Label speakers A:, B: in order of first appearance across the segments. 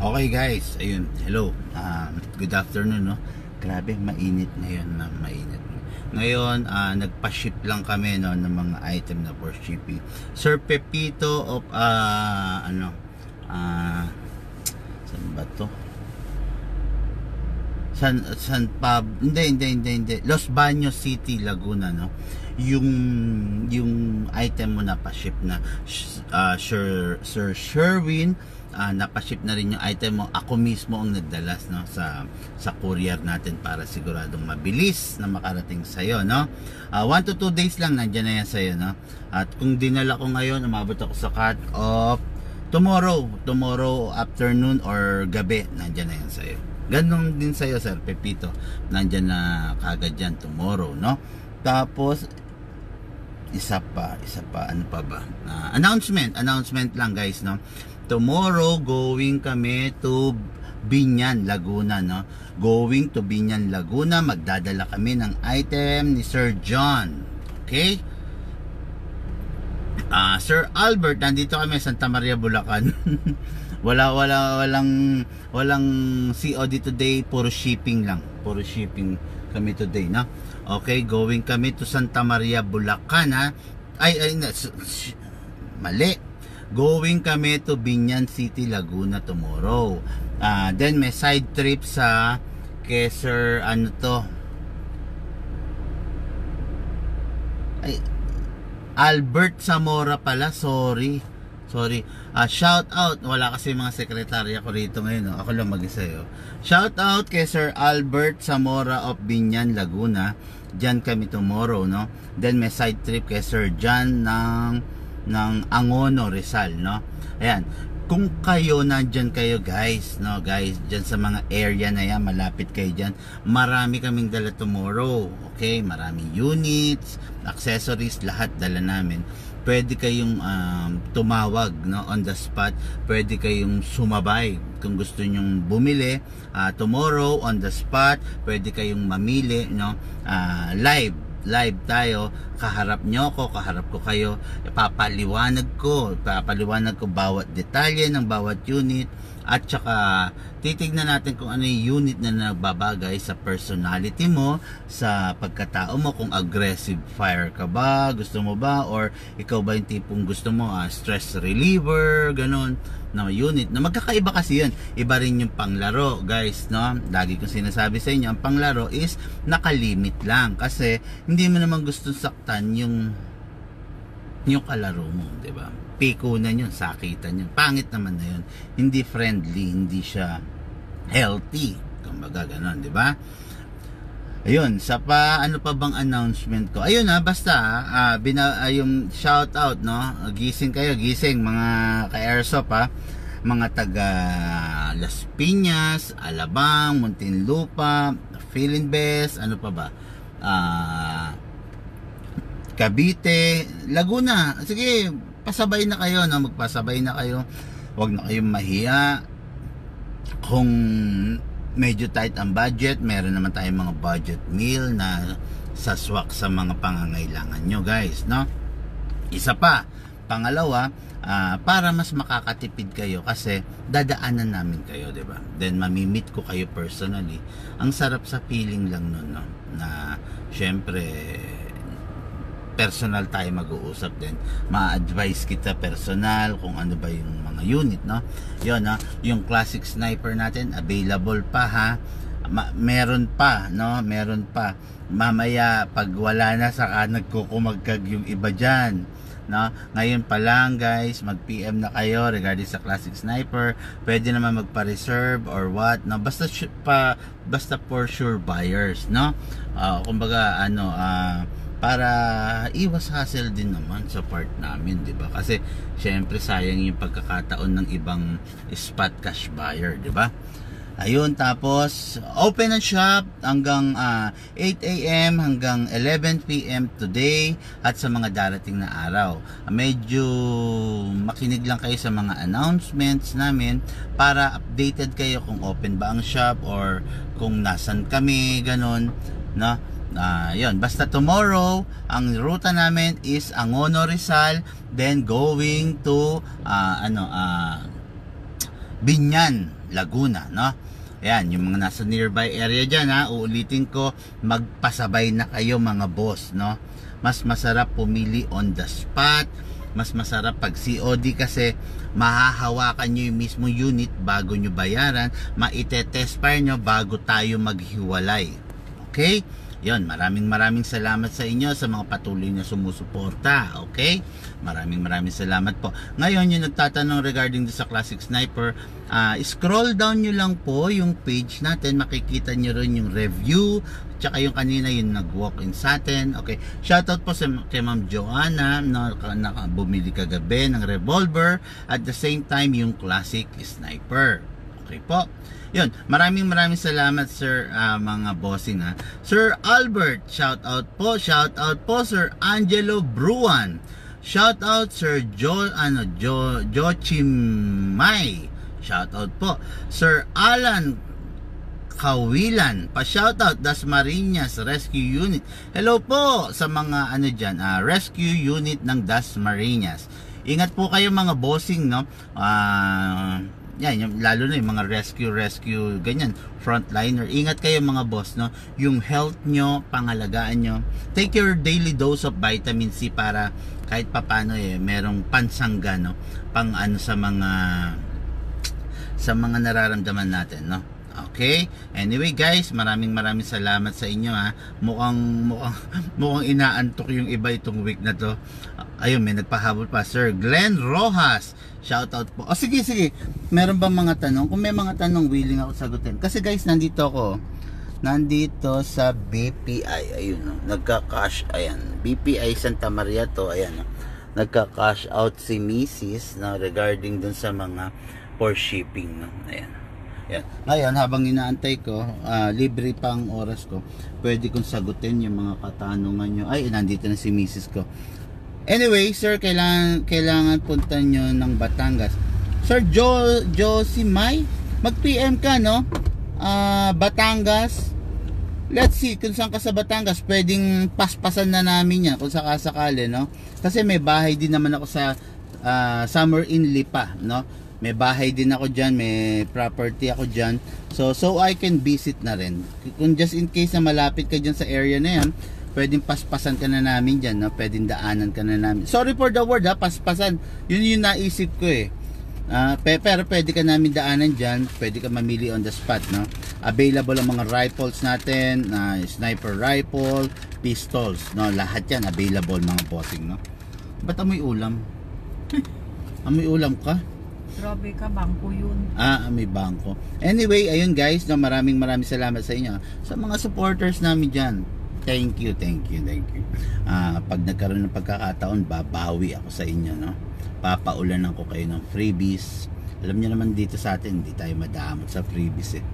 A: Okay guys, ayun, hello. Good afternoon, no. Grabe mainit ngayon, na mainit. Ngayon, nagpa-ship lang kami no ng mga item na for shipping. Sir Pepito of saan ba to? San Pab, hindi. Los Baños City, Laguna, no. Yung item mo na pa-ship na Sir Sherwin, napaship na rin yung item mo. Ako mismo ang nagdalas, no, sa courier natin para siguradong mabilis na makarating sa iyo, no. 1 to 2 days lang nandiyan na yan sa iyo, no. At kung dinala ko ngayon, umabot ako sa cut of tomorrow afternoon or gabi, nandiyan na yan sa iyo. Ganon din sa iyo, Sir Pepito, nandiyan na kagad yan tomorrow, no. Tapos isa pa, ano pa ba? Announcement lang guys, no. Tomorrow going kami to Binyan, Laguna, no. Going to Binyan, Laguna, magdadala kami ng item ni Sir John. Okay? Sir Albert, nandito kami sa Santa Maria, Bulacan. walang COD today, puro shipping lang. Puro shipping kami today, no. Okay, going kami to Santa Maria, Bulacan, ha. Mali. Going kami to Binyan City, Laguna tomorrow. Then may side trip sa kay Sir Albert Zamora pala, sorry. Shout out, wala kasi mga sekretarya ko rito ngayon, no? Ako lang mag-isa yo. Shout out kay Sir Albert Zamora of Binyan, Laguna. Diyan kami tomorrow, no. Then may side trip kay Sir John ng Angono, Rizal, no. Ayan, kung kayo nandyan kayo guys, no, guys, dyan sa mga area na yan, malapit kayo dyan, marami kaming dala tomorrow. Okay, maraming units, accessories, lahat dala namin. Pwede kayong tumawag, no, on the spot. Pwede kayong sumabay kung gusto nyong bumili tomorrow on the spot. Pwede kayong mamili, no, live tayo, kaharap nyo ko, kaharap ko kayo, papaliwanag ko bawat detalye ng bawat unit, at saka titignan natin kung ano yung unit na nagbabagay sa personality mo, sa pagkatao mo, kung aggressive fire ka ba, gusto mo ba, or ikaw ba yung tipong gusto mo stress reliever, ganun na unit, na magkakaiba kasi yun. Iba rin yung panglaro guys, no. Lagi kong sinasabi sa inyo, ang panglaro is nakalimit lang, kasi hindi mo naman gusto saktan yung kalaro mo, di ba? Pikunan yun, sakitan yun, pangit naman na yun, hindi friendly, hindi siya healthy, kumbaga ganon, di ba? Ayun, ano pa bang announcement ko? Ayun basta yung shout out, no. Gising kayo, mga ka-airsoft, mga taga Las Piñas, Alabang, Muntinlupa, Philinbes, ano pa ba? Cavite, Laguna. Sige, pasabay na kayo, no? Magpasabay na kayo. Huwag na kayong mahiya. Kung medyo tight ang budget, meron naman tayong mga budget meal na saswak sa mga pangangailangan nyo guys, no. Isa pa, pangalawa, para mas makakatipid kayo, kasi dadaanan namin kayo, di ba? Then mamimit ko kayo personally. Ang sarap sa feeling lang nun, no, na syempre personal tayo mag-uusap din. Ma-advise kita personal kung ano ba yung mga unit, no. Yun, yung classic sniper natin available pa, meron pa, no, meron pa. Mamaya pag wala na, saka nagkukumagkag yung iba dyan, no. Ngayon pa lang guys, mag-PM na kayo regarding sa classic sniper. Pwede naman magpa-reserve or what, no. Basta for sure buyers, no. Kumbaga para iwas hassle din naman sa part namin, di ba? Kasi syempre sayang yung pagkakataon ng ibang spot cash buyer, di ba? Ayun, tapos open ang shop hanggang 8 AM hanggang 11 PM today at sa mga darating na araw. Medyo makinig lang kayo sa mga announcements namin para updated kayo kung open ba ang shop or kung nasan kami, ganun, no? Yun, basta tomorrow ang ruta namin is Angono, Rizal, then going to Binyan, Laguna, no? Ayan, yung mga nasa nearby area dyan, ha, uulitin ko, magpasabay na kayo mga boss, no? Mas masarap pumili on the spot, mas masarap pag COD kasi mahahawakan nyo yung mismo unit bago nyo bayaran, maitetest fire nyo bago tayo maghiwalay. Okay? Yon, maraming salamat sa inyo sa mga patuloy na sumusuporta. Okay? Maraming salamat po. Ngayon, yung nagtatanong regarding sa Classic Sniper, scroll down nyo lang po yung page natin. Makikita nyo rin yung review. Tsaka yung kanina yung nag-walk-in sa atin. Okay. Shoutout po kay Ma'am Joanna na bumili kagabi ng revolver. At the same time, yung Classic Sniper. Okay po. Yun, maraming salamat sir, mga bossing ha. Sir Albert, shout out po Sir Angelo Bruan. Shout out Sir Jochimay. Shout out po Sir Alan Kawilan. Pa-shout out Dasmariñas Rescue Unit. Hello po sa mga rescue unit ng Dasmariñas. Ingat po kayo mga bossing, no? Yan, lalo na yung mga rescue ganyan, frontliner. Ingat kayo mga boss, no? Yung health nyo, pangalagaan nyo. Take your daily dose of vitamin C para kahit papano merong pansangga, no? Pang sa mga nararamdaman natin, no? Okay? Anyway guys, maraming salamat sa inyo ha. Mukhang inaantok yung iba itong week na to. Ayun, may nagpahabol pa. Sir Glenn Rojas, shoutout po. O sige, meron bang mga tanong? Kung may mga tanong, willing ako sagutin. Kasi guys, nandito sa BPI. Ayun, nagka-cash. Ayan, BPI Santa Maria to. Ayan, nagka-cash out si Mrs. na regarding dun sa mga for shipping, no? Ayan. Yan. Ngayon, habang inaantay ko, libre pa ang oras ko, pwede kong sagutin yung mga katanungan nyo. Ay, nandito na si Mrs. ko. Anyway, sir, kailangan punta nyo ng Batangas. Sir Josimay, mag-PM ka, no? Batangas. Let's see, kung saan ka sa Batangas, pwedeng paspasan na namin yan, kung sakasakali, no? Kasi may bahay din naman ako sa Summer in Lipa, no? May bahay din ako dyan, may property ako dyan. So I can visit na rin. Kung just in case na malapit ka dyan sa area na yan, pwedeng paspasan ka na namin dyan, no? Pwedeng daanan ka na namin. Sorry for the word, paspasan. Yun yung naisip ko eh. Pero pwede ka namin daanan dyan, pwede ka mamili on the spot, no? Available ang mga rifles natin, sniper rifle, pistols, no? Lahat yan available mga bossing, no? Ba't amoy ulam? Amoy ulam ka?
B: Grabe ka, bangko yun.
A: May bangko. Anyway, ayun guys, no, maraming salamat sa inyo. Sa mga supporters namin dyan, thank you. Pag nagkaroon ng pagkakataon, babawi ako sa inyo, no? Papaulanan ko kayo ng freebies. Alam niyo naman dito sa atin, hindi tayo madamot sa freebies eh.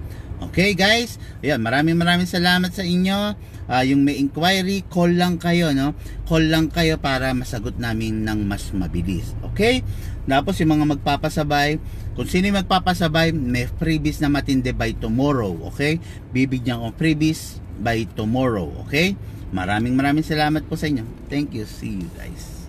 A: Okay guys, ayan, maraming salamat sa inyo. Yung may inquiry, call lang kayo, no? Call lang kayo para masagot namin ng mas mabilis. Okay? Tapos yung mga magpapasabay, kung sino yung magpapasabay, may freebies na matindi by tomorrow. Okay? Bibigyan ko freebies by tomorrow. Okay? Maraming salamat po sa inyo. Thank you. See you guys.